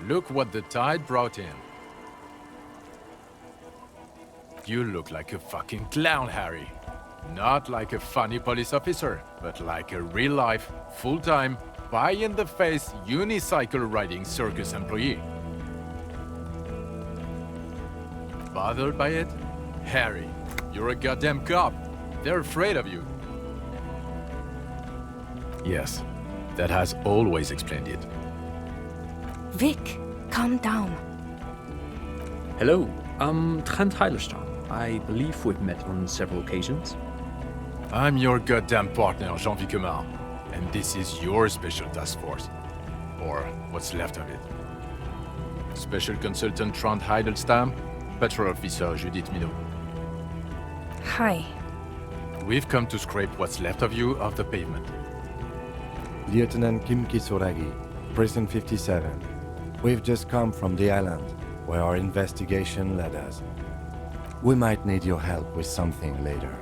Look what the tide brought in. You look like a fucking clown, Harry. Not like a funny police officer, but like a real-life, full-time, pie-in-the-face, unicycle-riding circus employee. Bothered by it? Harry, you're a goddamn cop. They're afraid of you. Yes, that has always explained it. Vic, calm down. Hello, I'm Trent Heilerstein. I believe we've met on several occasions. I'm your goddamn partner, Jean-Vic Quemar, and this is your special task force. Or what's left of it. Special Consultant Trent Heidelstam, Patrol Officer Judith Minot. Hi. We've come to scrape what's left of you off the pavement. Lieutenant Kim Kisuragi, Precinct 57. We've just come from the island, where our investigation led us. We might need your help with something later.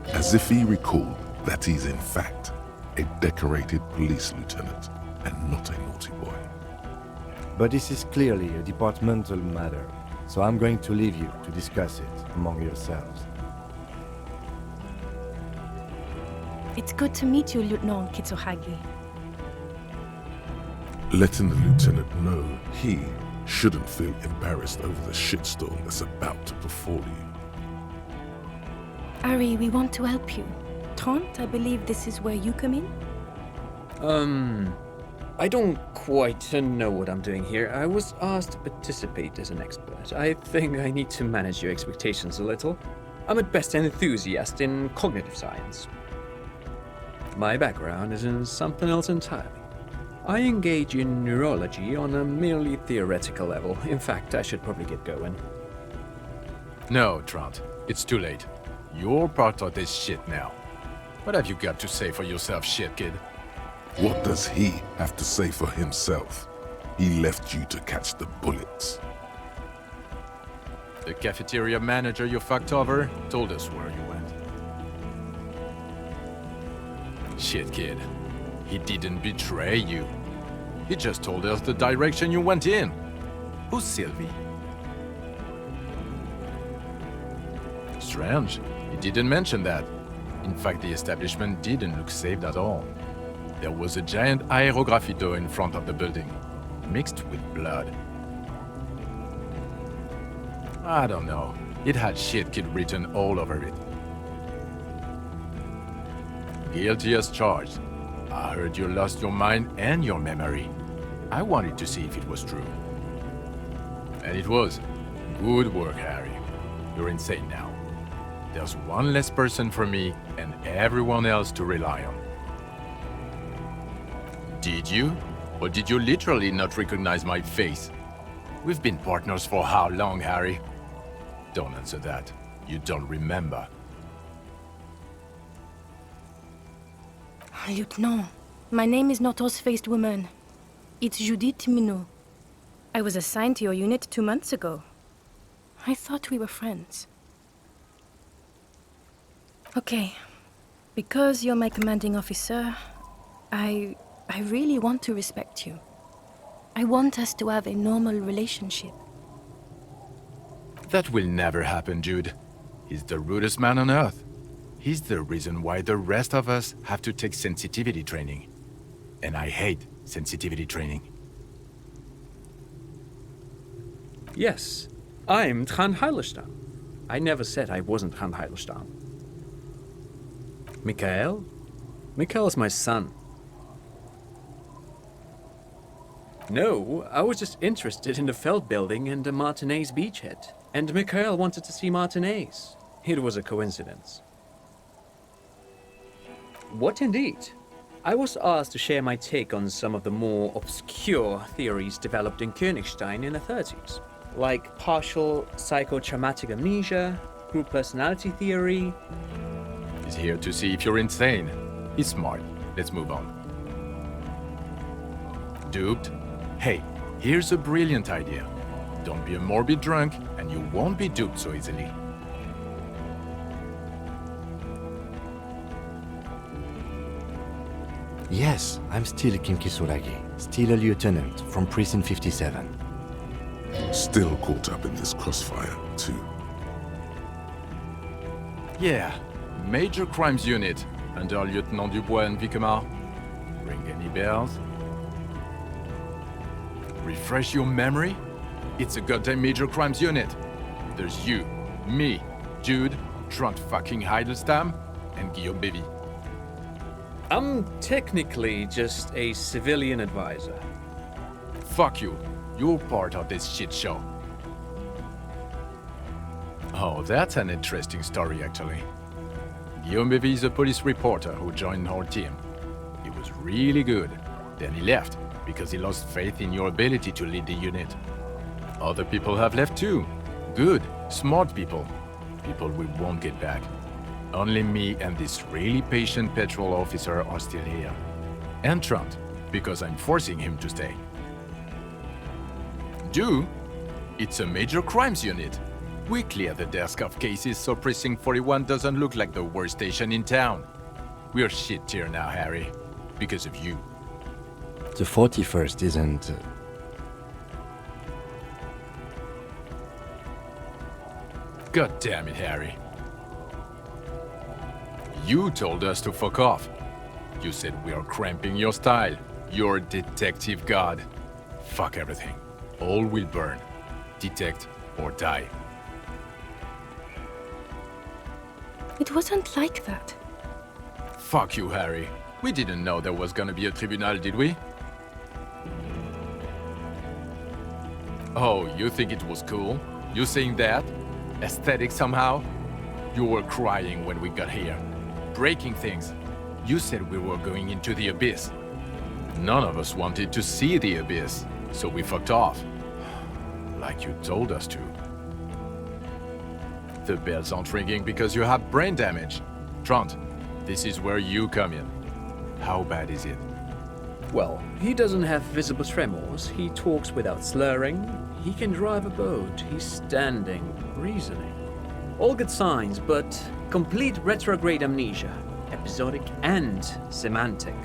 As if he recalled that he's in fact a decorated police lieutenant and not a naughty boy. But this is clearly a departmental matter, so I'm going to leave you to discuss it among yourselves. It's good to meet you, Lieutenant Kitsuhagi. Letting the lieutenant know he shouldn't feel embarrassed over the shitstorm that's about to befall you. Ari, we want to help you. Trent, I believe this is where you come in? I don't quite know what I'm doing here. I was asked to participate as an expert. I think I need to manage your expectations a little. I'm at best an enthusiast in cognitive science. My background is in something else entirely. I engage in neurology on a merely theoretical level. In fact, I should probably get going. No, Trent, it's too late. You're part of this shit now. What have you got to say for yourself, shit kid? What does he have to say for himself? He left you to catch the bullets. The cafeteria manager you fucked over told us where you went. Shit, kid. He didn't betray you. He just told us the direction you went in. Who's Sylvie? Strange. He didn't mention that. In fact, the establishment didn't look safe at all. There was a giant aerograffito in front of the building, mixed with blood. I don't know. It had shit kid written all over it. Guilty as charged. I heard you lost your mind and your memory. I wanted to see if it was true. And it was. Good work, Harry. You're insane now. There's one less person for me and everyone else to rely on. Did you? Or did you literally not recognize my face? We've been partners for how long, Harry? Don't answer that. You don't remember. Lieutenant, my name is not Horse-Faced Woman. It's Judith Minot. I was assigned to your unit 2 months ago. I thought we were friends. Okay, because you're my commanding officer, I really want to respect you. I want us to have a normal relationship. That will never happen, Jude. He's the rudest man on Earth. He's the reason why the rest of us have to take sensitivity training. And I hate sensitivity training. Yes, I'm Trent Heilerstein. I never said I wasn't Trent Heilerstein. Mikhail? Mikhail's my son. No, I was just interested in the Feld building and the Martinez beachhead. And Mikhail wanted to see Martinez. It was a coincidence. What indeed? I was asked to share my take on some of the more obscure theories developed in Königstein in the 30s, like partial psychotraumatic amnesia, group personality theory. He's here to see if you're insane. He's smart. Let's move on. Duped? Hey, here's a brilliant idea. Don't be a morbid drunk, and you won't be duped so easily. Yes, I'm still Kim Kisoragi, still a lieutenant from precinct 57. Still caught up in this crossfire, too. Yeah, Major Crimes Unit, under Lieutenant Dubois and Vicomar. Ring any bells? Refresh your memory? It's a goddamn Major Crimes Unit. There's you, me, Jude, Trent fucking Heidelstam, and Guillaume Bevy. I'm technically just a civilian advisor. Fuck you. You're part of this shit show. Oh, that's an interesting story, actually. Guillaume Bevy is a police reporter who joined our team. He was really good. Then he left, because he lost faith in your ability to lead the unit. Other people have left too. Good, smart people. People we won't get back. Only me and this really patient patrol officer are still here. And Trent, because I'm forcing him to stay. Do? It's a Major Crimes Unit. We clear the desk of cases so Precinct 41 doesn't look like the worst station in town. We're shit tier now, Harry. Because of you. The 41st isn't... God damn it, Harry. You told us to fuck off. You said we are cramping your style. You're detective god. Fuck everything. All will burn. Detect or die. It wasn't like that. Fuck you, Harry. We didn't know there was gonna be a tribunal, did we? Oh, you think it was cool? You saying that? Aesthetic somehow? You were crying when we got here. Breaking things. You said we were going into the abyss. None of us wanted to see the abyss, so we fucked off. Like you told us to. The bells aren't ringing because you have brain damage. Trent, this is where you come in. How bad is it? Well, he doesn't have visible tremors, he talks without slurring, he can drive a boat, he's standing, reasoning. All good signs, but complete retrograde amnesia, episodic and semantic.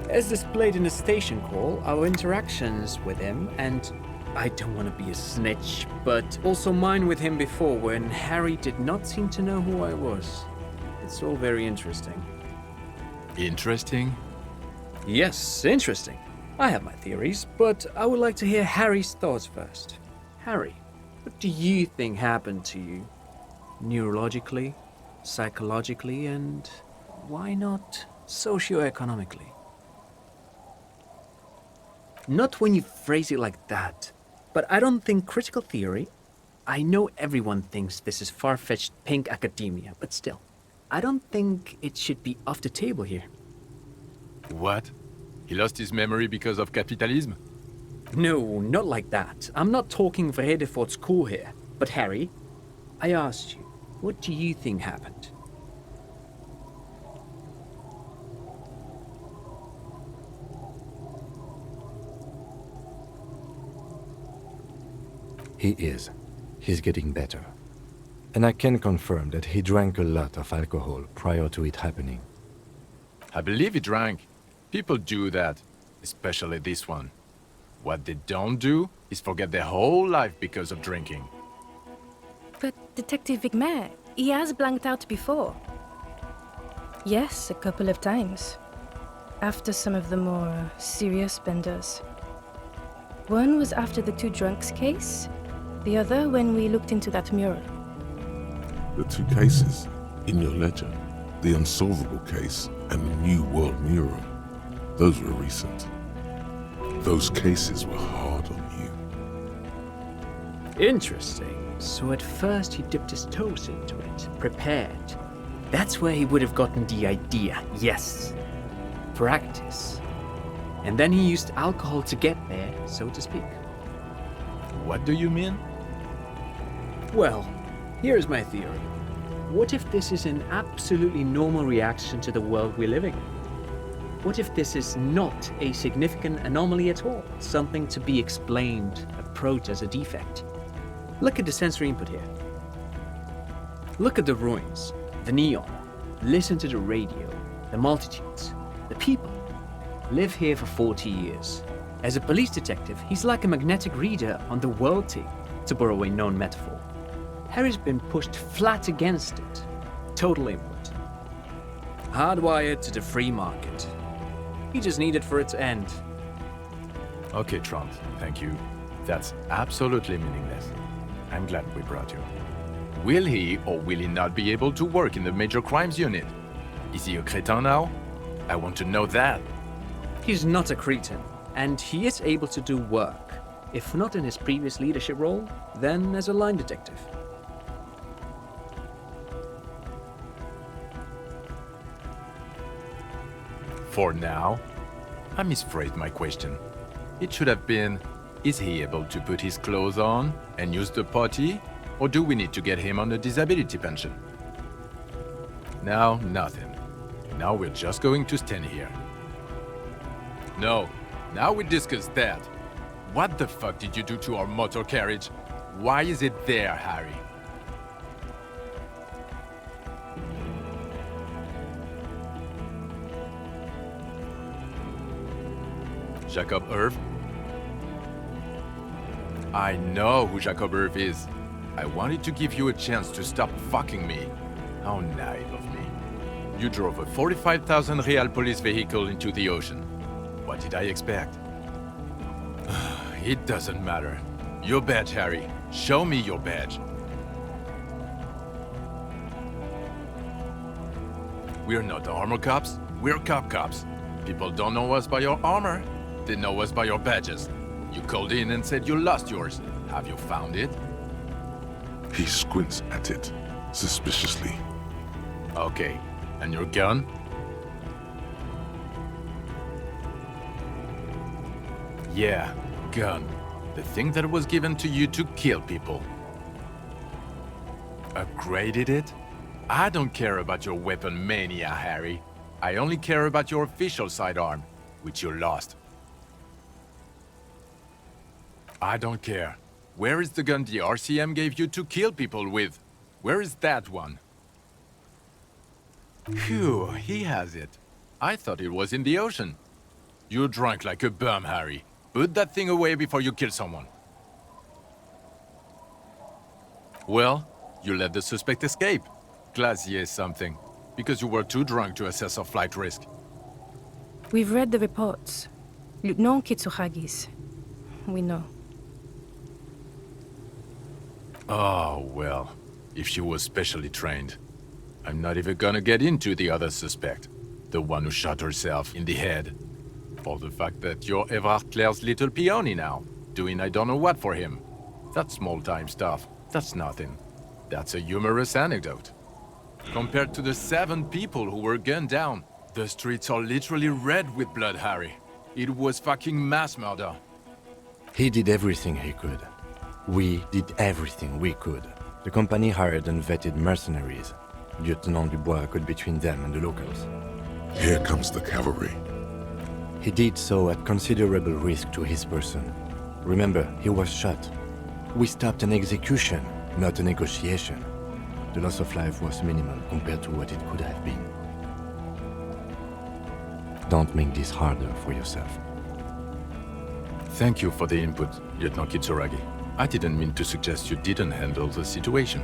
As displayed in the station call, our interactions with him, and I don't want to be a snitch, but also mine with him before when Harry did not seem to know who I was. It's all very interesting. Interesting? Yes, interesting. I have my theories, but I would like to hear Harry's thoughts first. Harry, what do you think happened to you? Neurologically, psychologically, and why not socioeconomically? Not when you phrase it like that, but I don't think critical theory... I know everyone thinks this is far-fetched pink academia, but still, I don't think it should be off the table here. What? He lost his memory because of capitalism? No, not like that. I'm not talking for Hedefort's school here. But Harry, I asked you, what do you think happened? He is. He's getting better. And I can confirm that he drank a lot of alcohol prior to it happening. I believe he drank. People do that, especially this one. What they don't do is forget their whole life because of drinking. But Detective Vigmer, he has blanked out before. Yes, a couple of times. After some of the more serious benders. One was after the two drunks case, the other when we looked into that mural. The two cases in your ledger, the unsolvable case and the New World mural, those were recent. Those cases were hard on you. Interesting. So at first he dipped his toes into it, prepared. That's where he would have gotten the idea, yes. Practice. And then he used alcohol to get there, so to speak. What do you mean? Well, here's my theory. What if this is an absolutely normal reaction to the world we're living in? What if this is not a significant anomaly at all? Something to be explained, approached as a defect? Look at the sensory input here. Look at the ruins, the neon. Listen to the radio, the multitudes, the people. live here for 40 years. As a police detective, he's like a magnetic reader on the world team, to borrow a known metaphor. Harry's been pushed flat against it. Total input. Hardwired to the free market. He just needed for it to end. Okay, Trant, thank you. That's absolutely meaningless. I'm glad we brought you. Will he or will he not be able to work in the major crimes unit? Is he a cretin now? I want to know that. He's not a cretin, and he is able to do work. If not in his previous leadership role, then as a line detective. For now, I misphrased my question. It should have been, is he able to put his clothes on and use the potty, or do we need to get him on a disability pension? Now, nothing. Now we're just going to stand here. No, now we discuss that. What the fuck did you do to our motor carriage? Why is it there, Harry? Jacob Irv? I know who Jacob Irv is. I wanted to give you a chance to stop fucking me. How naive of me. You drove a 45,000 real police vehicle into the ocean. What did I expect? It doesn't matter. Your badge, Harry. Show me your badge. We're not armor cops. We're cop cops. People don't know us by your armor. They know us by your badges. You called in and said you lost yours. Have you found it? He squints at it, suspiciously. Okay. And your gun? Yeah, gun. The thing that was given to you to kill people. Upgraded it? I don't care about your weapon mania, Harry. I only care about your official sidearm, which you lost. I don't care. Where is the gun the RCM gave you to kill people with? Where is that one? Phew, he has it. I thought it was in the ocean. You're drunk like a bum, Harry. Put that thing away before you kill someone. Well, you let the suspect escape. Glacier something. Because you were too drunk to assess our flight risk. We've read the reports. Lieutenant Kitsuragis. We know. Oh, well. If she was specially trained. I'm not even gonna get into the other suspect. The one who shot herself in the head. Or the fact that you're Everard Claire's little peony now, doing I don't know what for him. That's small-time stuff. That's nothing. That's a humorous anecdote. Compared to the 7 people who were gunned down, the streets are literally red with blood, Harry. It was fucking mass murder. He did everything he could. We did everything we could. The company hired and vetted mercenaries. Lieutenant Dubois got between them and the locals. Here comes the cavalry. He did so at considerable risk to his person. Remember, he was shot. We stopped an execution, not a negotiation. The loss of life was minimal compared to what it could have been. Don't make this harder for yourself. Thank you for the input, Lieutenant Kitsuragi. I didn't mean to suggest you didn't handle the situation.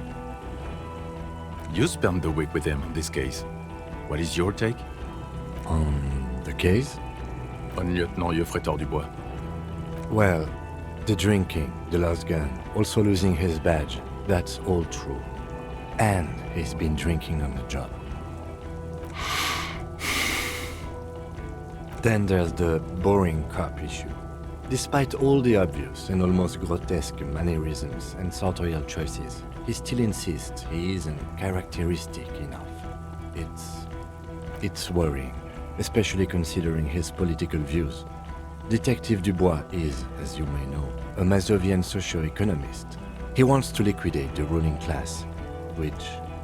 You spent the week with him on this case. What is your take? On the case? On Lieutenant Geoffrey Dubois. Well, the drinking, the lost gun, also losing his badge, that's all true. And he's been drinking on the job. Then there's the boring cop issue. Despite all the obvious and almost grotesque mannerisms and sartorial choices, he still insists he isn't characteristic enough. It's worrying, especially considering his political views. Detective Dubois is, as you may know, a Mazovian socio-economist. He wants to liquidate the ruling class, which,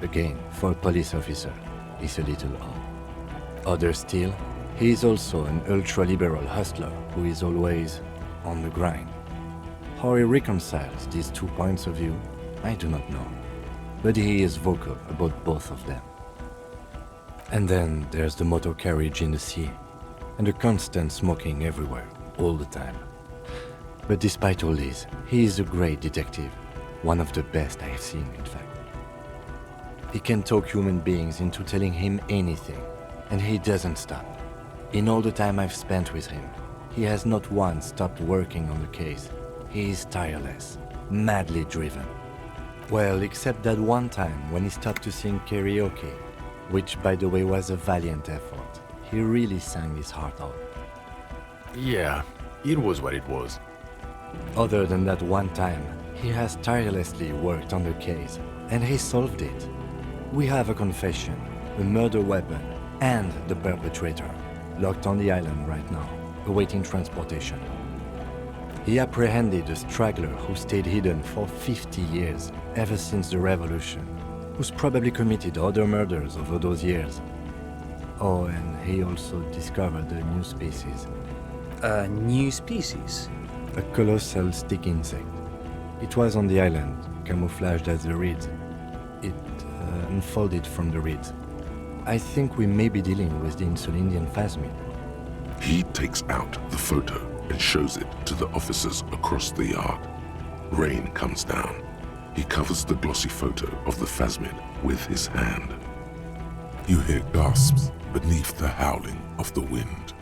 again, for a police officer, is a little odd. Others still, he is also an ultra-liberal hustler who is always on the grind. How he reconciles these 2 points of view, I do not know. But he is vocal about both of them. And then there's the motor carriage in the sea. and a constant smoking everywhere, all the time. But despite all this, he is a great detective, one of the best I have seen, in fact. He can talk human beings into telling him anything, and he doesn't stop. In all the time I've spent with him, he has not once stopped working on the case. He is tireless, madly driven. Well, except that one time when he stopped to sing karaoke, which by the way was a valiant effort. He really sang his heart out. Yeah, it was what it was. Other than that one time, he has tirelessly worked on the case, and he solved it. We have a confession, a murder weapon, and the perpetrator, locked on the island right now, awaiting transportation. He apprehended a straggler who stayed hidden for 50 years, ever since the revolution, who's probably committed other murders over those years. Oh, and he also discovered a new species. A new species? A colossal stick insect. It was on the island, camouflaged as a reed. It unfolded from the reeds. I think we may be dealing with the Insulindian phasmid. He takes out the photo and shows it to the officers across the yard. Rain comes down. He covers the glossy photo of the phasmid with his hand. You hear gasps beneath the howling of the wind.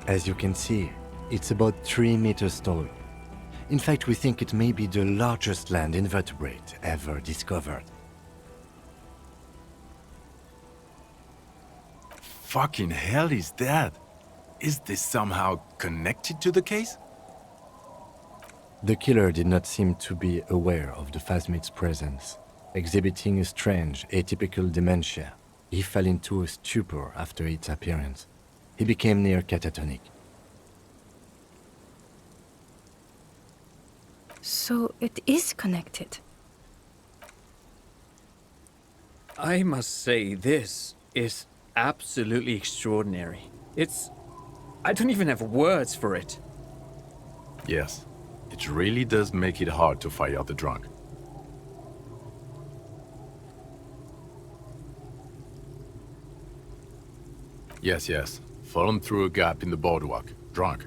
As you can see, it's about 3 meters tall. In fact, we think it may be the largest land invertebrate ever discovered. Fucking hell is that? Is this somehow connected to the case? The killer did not seem to be aware of the phasmid's presence. Exhibiting a strange, atypical dementia, he fell into a stupor after its appearance. He became near catatonic. So it is connected. I must say, this is absolutely extraordinary. I don't even have words for it. Yes, it really does make it hard to fire the drunk. Yes. Fallen through a gap in the boardwalk, drunk.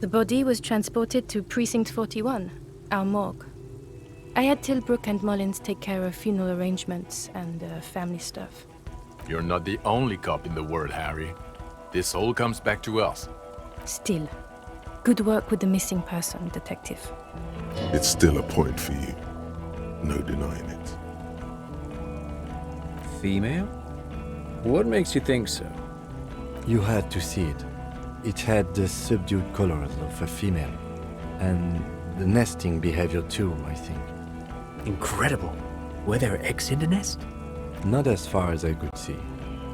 The body was transported to Precinct 41, our morgue. I had Tilbrook and Mullins take care of funeral arrangements and family stuff. You're not the only cop in the world, Harry. This all comes back to us. Still, good work with the missing person, Detective. It's still a point for you. No denying it. Female? What makes you think so? You had to see it. It had the subdued colors of a female, and the nesting behavior too, I think. Incredible. Were there eggs in the nest? Not as far as I could see.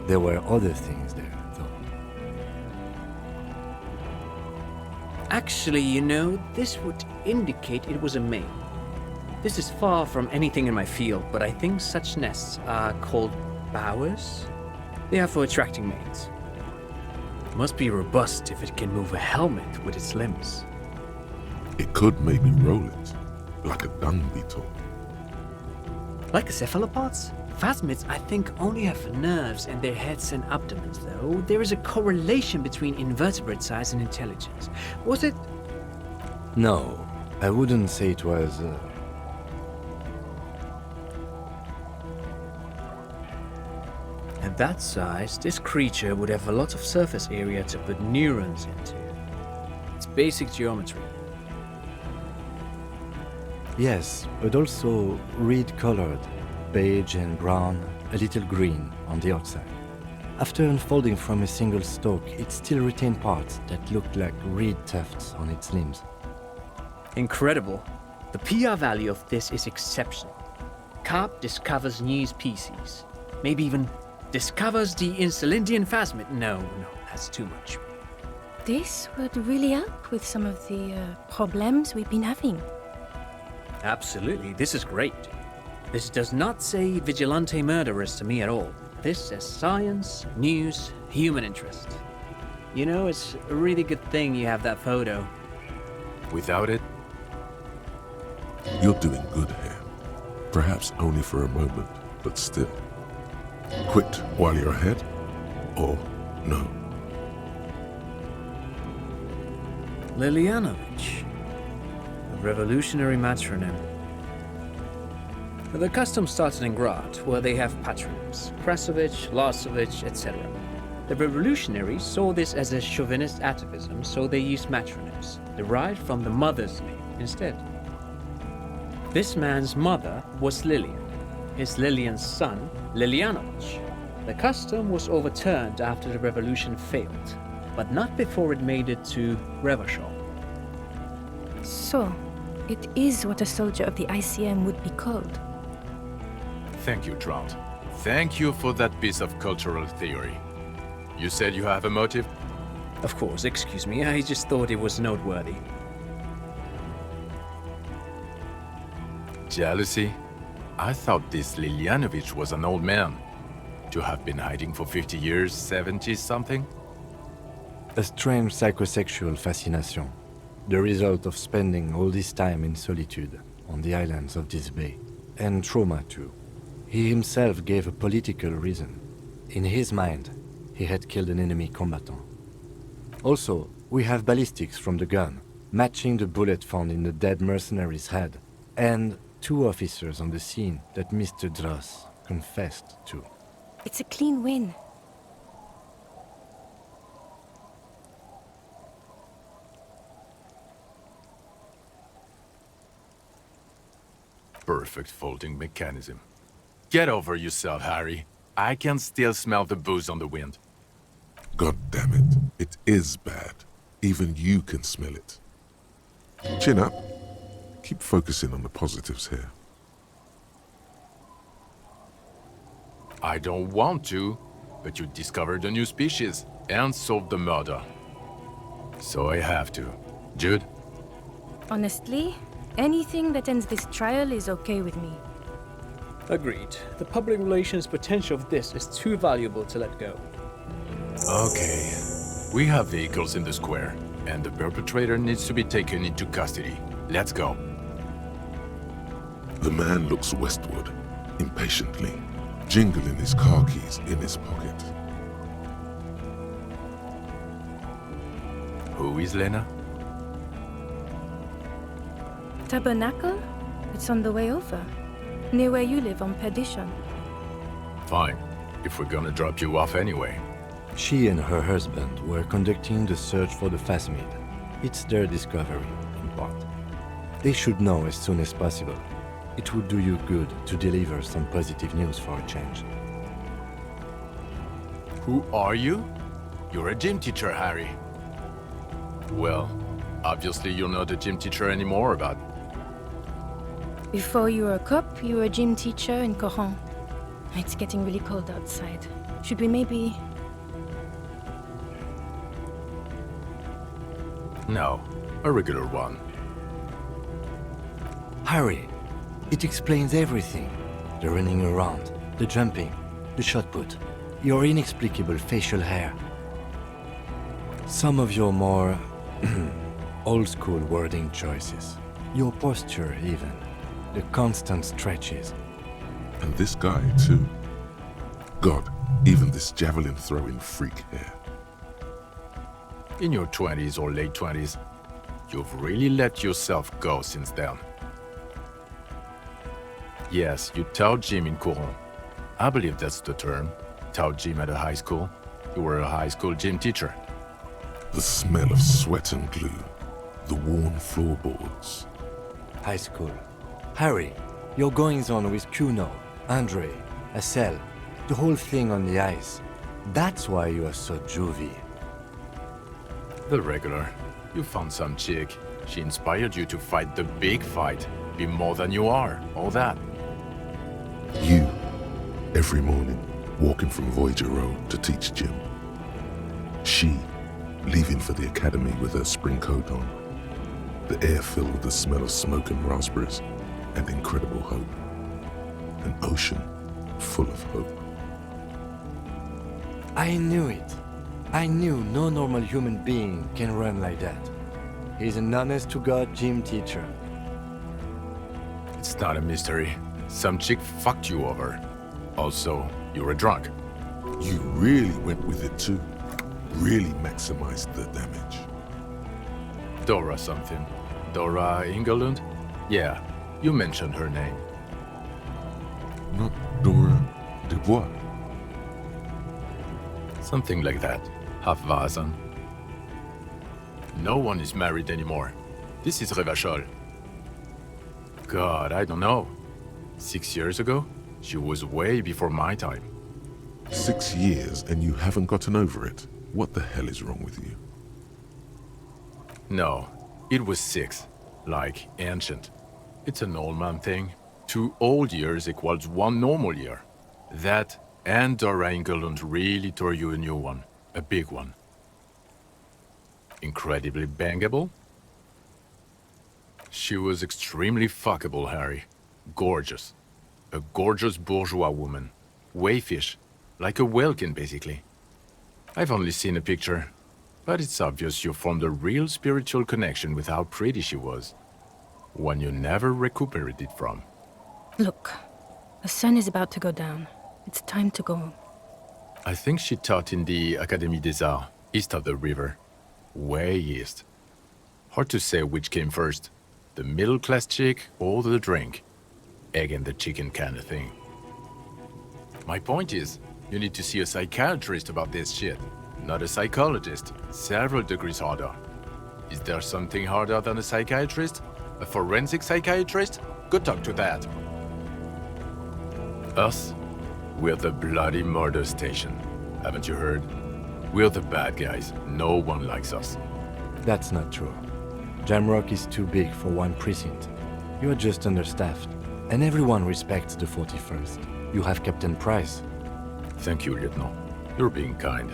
There were other things there, though. Actually, this would indicate it was a male. This is far from anything in my field, but I think such nests are called bowers. They are for attracting mates. Must be robust if it can move a helmet with its limbs. It could maybe roll it, like a dung beetle. Like cephalopods? Phasmids, I think, only have nerves in their heads and abdomens, though. There is a correlation between invertebrate size and intelligence. Was it? No, I wouldn't say it was... At that size, this creature would have a lot of surface area to put neurons into. It's basic geometry. Yes, but also reed-colored, beige and brown, a little green on the outside. After unfolding from a single stalk, it still retained parts that looked like reed tufts on its limbs. Incredible. The PR value of this is exceptional. Carp discovers new species. Maybe even discovers the Insulindian phasmid. No, that's too much. This would really help with some of the problems we've been having. Absolutely, this is great. This does not say vigilante murderers to me at all. This says science, news, human interest. It's a really good thing you have that photo. Without it, You're doing good here. Perhaps only for a moment, but still. Quit while you're ahead? Or no, Lilianovich. A revolutionary matronym. The custom started in Grad, where they have patronyms. Krasovich, Lasovich, etc. The revolutionaries saw this as a chauvinist atavism, so they used matronyms, derived from the mother's name instead. This man's mother was Lilian, his Lilian's son, Lilianovich. The custom was overturned after the revolution failed, but not before it made it to Revachol. So, it is what a soldier of the ICM would be called. Thank you, Trout. Thank you for that piece of cultural theory. You said you have a motive? Of course, excuse me, I just thought it was noteworthy. Jealousy? I thought this Lilianovich was an old man. To have been hiding for 50 years, 70-something? A strange psychosexual fascination, the result of spending all this time in solitude on the islands of this bay. And trauma too. He himself gave a political reason. In his mind, he had killed an enemy combatant. Also, we have ballistics from the gun, matching the bullet found in the dead mercenary's head, and 2 officers on the scene that Mr. Dross confessed to. It's a clean win. Perfect folding mechanism. Get over yourself, Harry. I can still smell the booze on the wind. God damn it. It is bad. Even you can smell it. Chin up. Keep focusing on the positives here. I don't want to, but you discovered a new species and solved the murder. So I have to. Jude? Honestly, anything that ends this trial is okay with me. Agreed. The public relations potential of this is too valuable to let go. Okay. We have vehicles in the square, and the perpetrator needs to be taken into custody. Let's go. The man looks westward, impatiently, jingling his car keys in his pocket. Who is Lena? Tabernacle? It's on the way over. Near where you live on Perdition. Fine, if we're gonna drop you off anyway. She and her husband were conducting the search for the phasmid. It's their discovery, in part. They should know as soon as possible. It would do you good to deliver some positive news for a change. Who are you? You're a gym teacher, Harry. Well, obviously you're not a gym teacher anymore, but... Before you were a cop, you were a gym teacher in Coron. It's getting really cold outside. Should we maybe... No, a regular one. Harry, it explains everything. The running around, the jumping, the shot put, your inexplicable facial hair. Some of your more old-school wording choices. Your posture, even. The constant stretches. And this guy, too. God, even this javelin-throwing freak here. In your 20s or late 20s, you've really let yourself go since then. Yes, you taught gym in Coron. I believe that's the term. Taught gym at a high school. You were a high school gym teacher. The smell of sweat and glue. The worn floorboards. High school. Harry, your goings-on with Kuno, Andre, Assel, the whole thing on the ice. That's why you are so juvie. The regular. You found some chick. She inspired you to fight the big fight. Be more than you are. All that. You, every morning, walking from Voyager Road to teach gym. She, leaving for the academy with her spring coat on. The air filled with the smell of smoke and raspberries, and incredible hope. An ocean full of hope. I knew it. I knew no normal human being can run like that. He's an honest-to-God gym teacher. It's not a mystery. Some chick fucked you over. Also, you were drunk. You really went with it too. Really maximized the damage. Dora something. Dora Ingerlund? Yeah, you mentioned her name. Not Dora Dubois. Something like that. Half-Vasen. No one is married anymore. This is Revachol. God, I don't know. 6 years ago? She was way before my time. 6 years and you haven't gotten over it. What the hell is wrong with you? No, it was 6. Like ancient. It's an old man thing. 2 old years equals 1 normal year. That and Dora Ingerlund really tore you a new one. A big one. Incredibly bangable? She was extremely fuckable, Harry. Gorgeous. A gorgeous bourgeois woman. Wayfish. Like a whalekin, basically. I've only seen a picture, but it's obvious you formed a real spiritual connection with how pretty she was. One you never recuperated from. Look, the sun is about to go down. It's time to go. I think she taught in the Académie des Arts, east of the river. Way east. Hard to say which came first. The middle-class chick or the drink. Egg and the chicken kind of thing. My point is, you need to see a psychiatrist about this shit. Not a psychologist. Several degrees harder. Is there something harder than a psychiatrist? A forensic psychiatrist? Go talk to that. Us? We're the bloody murder station. Haven't you heard? We're the bad guys. No one likes us. That's not true. Jamrock is too big for one precinct. You are just understaffed. And everyone respects the 41st. You have Captain Price. Thank you, Lieutenant. You're being kind.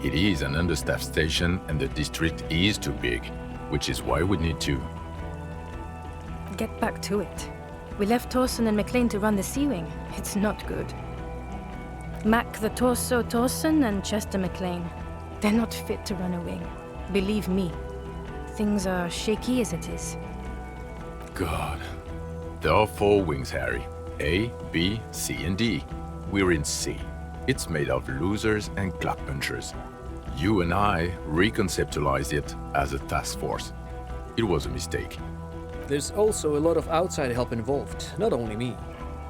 It is an understaffed station and the district is too big, which is why we need to... Get back to it. We left Torsen and McLean to run the Sea Wing. It's not good. Mac the Torso Torsen and Chester McLean. They're not fit to run a wing. Believe me. Things are shaky as it is. God. There are 4 wings, Harry. A, B, C, and D. We're in C. It's made of losers and clock punchers. You and I reconceptualized it as a task force. It was a mistake. There's also a lot of outside help involved, not only me.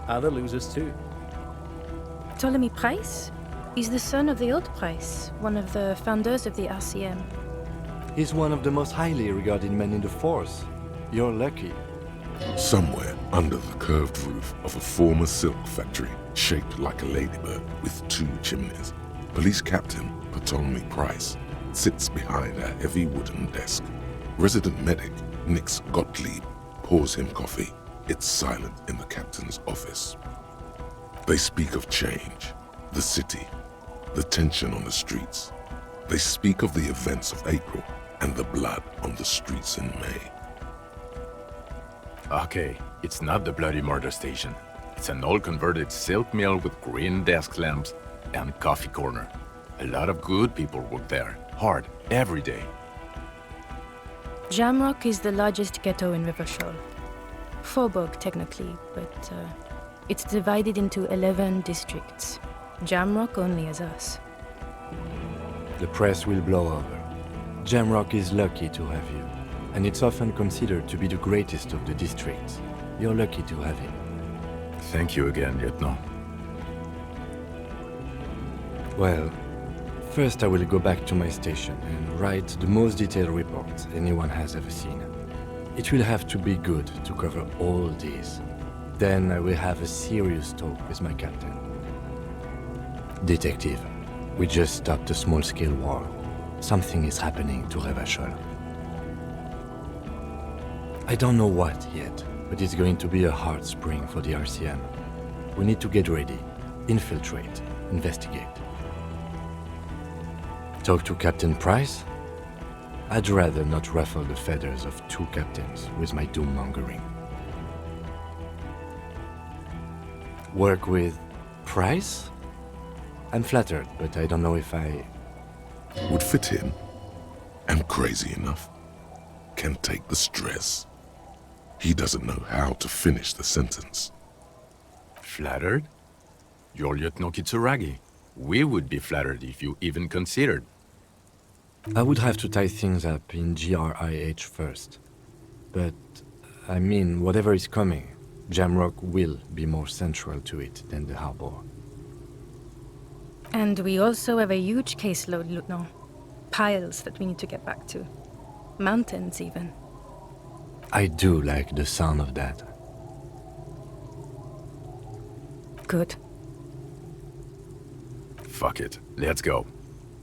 Other losers too. Ptolemy Price? He's the son of the old Price, one of the founders of the RCM. He's one of the most highly regarded men in the force. You're lucky. Somewhere under the curved roof of a former silk factory, shaped like a ladybird with 2 chimneys, Police Captain Ptolemy Price sits behind a heavy wooden desk. Resident medic Nix Gottlieb pours him coffee. It's silent in the captain's office. They speak of change, the city, the tension on the streets. They speak of the events of April and the blood on the streets in May. Okay, it's not the bloody murder station. It's an old converted silk mill with green desk lamps and coffee corner. A lot of good people work there, hard, every day. Jamrock is the largest ghetto in Revachol. Faubourg, technically, but it's divided into 11 districts. Jamrock only has us. The press will blow over. Jamrock is lucky to have you, and it's often considered to be the greatest of the districts. You're lucky to have him. Thank you again, Lieutenant. Well, first I will go back to my station and write the most detailed report anyone has ever seen. It will have to be good to cover all this. Then I will have a serious talk with my captain. Detective, we just stopped a small-scale war. Something is happening to Revachol. I don't know what yet, but it's going to be a hard spring for the RCM. We need to get ready, infiltrate, investigate. Talk to Captain Price? I'd rather not ruffle the feathers of 2 captains with my doom-mongering. Work with Price? I'm flattered, but I don't know if I... Would fit in. Am crazy enough. Can take the stress. He doesn't know how to finish the sentence. Flattered? You're Lieutenant Kitsuragi. We would be flattered if you even considered. I would have to tie things up in GRIH first. But, I mean, whatever is coming, Jamrock will be more central to it than the harbor. And we also have a huge caseload, Lieutenant. Piles that we need to get back to. Mountains, even. I do like the sound of that. Good. Fuck it. Let's go.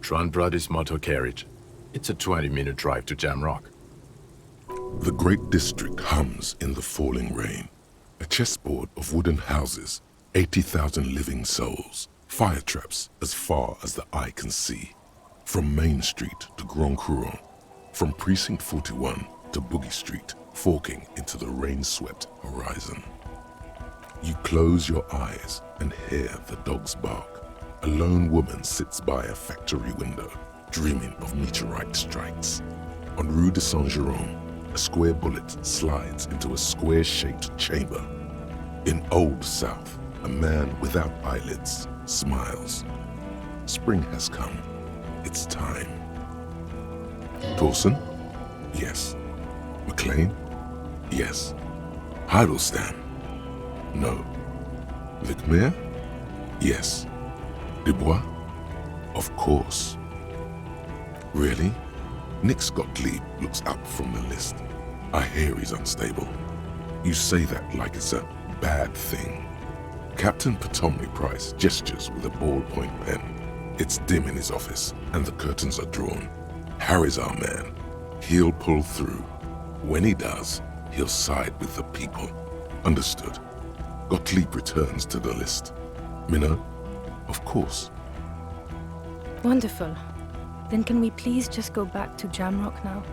Tron brought his motor carriage. It's a 20-minute drive to Jamrock. The great district hums in the falling rain. A chessboard of wooden houses, 80,000 living souls, fire traps as far as the eye can see. From Main Street to Grand Couronne, from Precinct 41 to Boogie Street, forking into the rain-swept horizon. You close your eyes and hear the dogs bark. A lone woman sits by a factory window, dreaming of meteorite strikes. On Rue de Saint-Jérôme, a square bullet slides into a square-shaped chamber. In Old South, a man without eyelids smiles. Spring has come. It's time. Dawson? Yes. McLean? Yes. Heidelstein? No. Vicmere? Yes. Dubois? Of course. Really? Nick Gottlieb looks up from the list. I hear he's unstable. You say that like it's a bad thing. Captain Ptolemy Price gestures with a ballpoint pen. It's dim in his office, and the curtains are drawn. Harry's our man. He'll pull through. When he does, he'll side with the people. Understood. Gottlieb returns to the list. Minnow? Of course. Wonderful. Then can we please just go back to Jamrock now?